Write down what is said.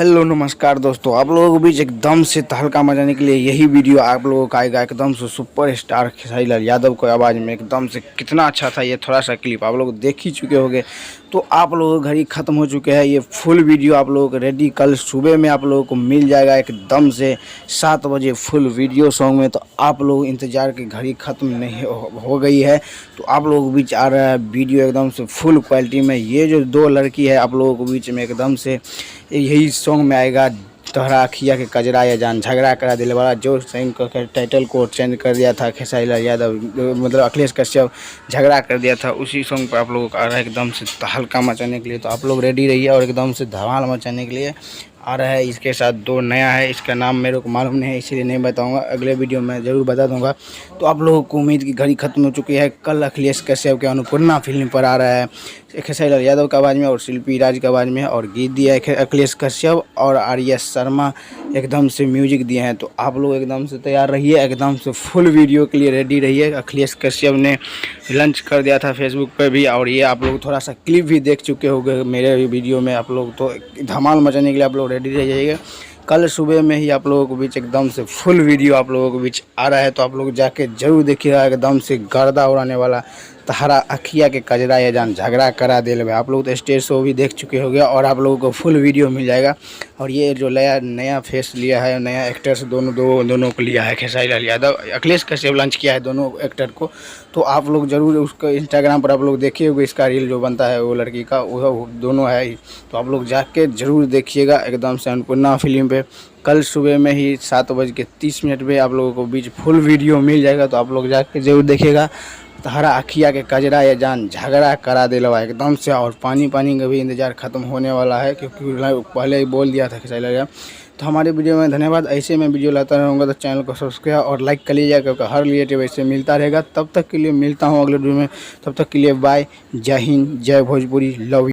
Hello नमस्कार दोस्तों, आप लोगों के बीच एकदम से तहलका मचाने के लिए यही वीडियो आप लोगों का आएगा। एकदम से सुपर स्टार खेसारी लाल यादव को आवाज़ में एकदम से कितना अच्छा था ये थोड़ा सा क्लिप आप लोग देख ही चुके होंगे। तो आप लोगों का घड़ी ख़त्म हो चुके हैं, ये फुल वीडियो आप लोगों को रेडी कल सुबह में आप लोगों को मिल जाएगा एकदम से 7 बजे फुल वीडियो सॉन्ग में। तो आप लोग इंतज़ार की घड़ी ख़त्म नहीं हो गई है, तो आप लोगों के बीच आ रहा है वीडियो एकदम से फुल क्वालिटी में। ये जो दो लड़की है आप लोगों के बीच में एकदम से यही सॉन्ग में आएगा। तोहरा अखिया के कजरा या जान झगड़ा करा दिल वाला जो सॉन्ग का टाइटल को चेंज कर दिया था खेसारी लाल यादव, मतलब अखिलेश कश्यप झगड़ा कर दिया था, उसी सॉन्ग पर आप लोगों को आ रहा है एकदम से तहलका मचाने के लिए। तो आप लोग रेडी रहिए और एकदम से धमाल मचाने के लिए आ रहा है। इसके साथ दो नया है, इसका नाम मेरे को मालूम नहीं है इसलिए नहीं बताऊंगा, अगले वीडियो में ज़रूर बता दूंगा। तो आप लोगों को उम्मीद की घड़ी खत्म हो चुकी है। कल अखिलेश कश्यप के अन्नपूर्णा फिल्म पर आ रहा है खेसारी लाल यादव की आवाज़ में और शिल्पी राज की आवाज़ में, और गीत दिया है अखिलेश कश्यप और आर्या शर्मा एकदम से म्यूजिक दिए हैं। तो आप लोग एकदम से तैयार रहिए, एकदम से फुल वीडियो के लिए रेडी रहिए। अखिलेश कश्यप ने लंच कर दिया था फेसबुक पे भी, और ये आप लोग थोड़ा सा क्लिप भी देख चुके होंगे मेरे वीडियो में। आप लोग तो धमाल मचाने के लिए आप लोग रेडी रह जाइएगा। कल सुबह में ही आप लोगों के बीच एकदम से फुल वीडियो आप लोगों के बीच आ रहा है, तो आप लोग जाके जरूर देखिएगा। एकदम से गर्दा उड़ाने वाला तहरा अखिया के कजरा या जान झगड़ा करा दिल में। आप लोग तो स्टेज शो भी देख चुके होंगे और आप लोगों को फुल वीडियो मिल जाएगा। और ये जो नया फेस लिया है, नया एक्टर्स दोनों को लिया है खेसारी लाल यादव, अखिलेश कश्यप लंच किया है दोनों एक्टर को। तो आप लोग ज़रूर उसको इंस्टाग्राम पर आप लोग देखिए होंगे, इसका रील जो बनता है वो लड़की का वो दोनों है। तो आप लोग जाके ज़रूर देखिएगा एकदम से अन्नपूर्णा फिल्म पे। कल सुबह में ही 7:30 पे आप लोगों को बीच फुल वीडियो मिल जाएगा। तो आप लोग जाके ज़रूर देखिएगा। तहरा अखिया के कजरा या जान झगड़ा करा दिलवा एकदम से। और पानी का भी इंतज़ार ख़त्म होने वाला है, क्योंकि पहले ही बोल दिया था खेसारी लाल यादव। तो हमारे वीडियो में धन्यवाद। ऐसे में वीडियो लाता रहूँगा तो चैनल को सब्सक्राइब और लाइक कर लीजिएगा, क्योंकि हर रिलेटिव ऐसे मिलता रहेगा। तब तक के लिए मिलता हूँ अगले वीडियो में, तब तक के लिए बाय, जय हिंद, जय भोजपुरी, लव यू।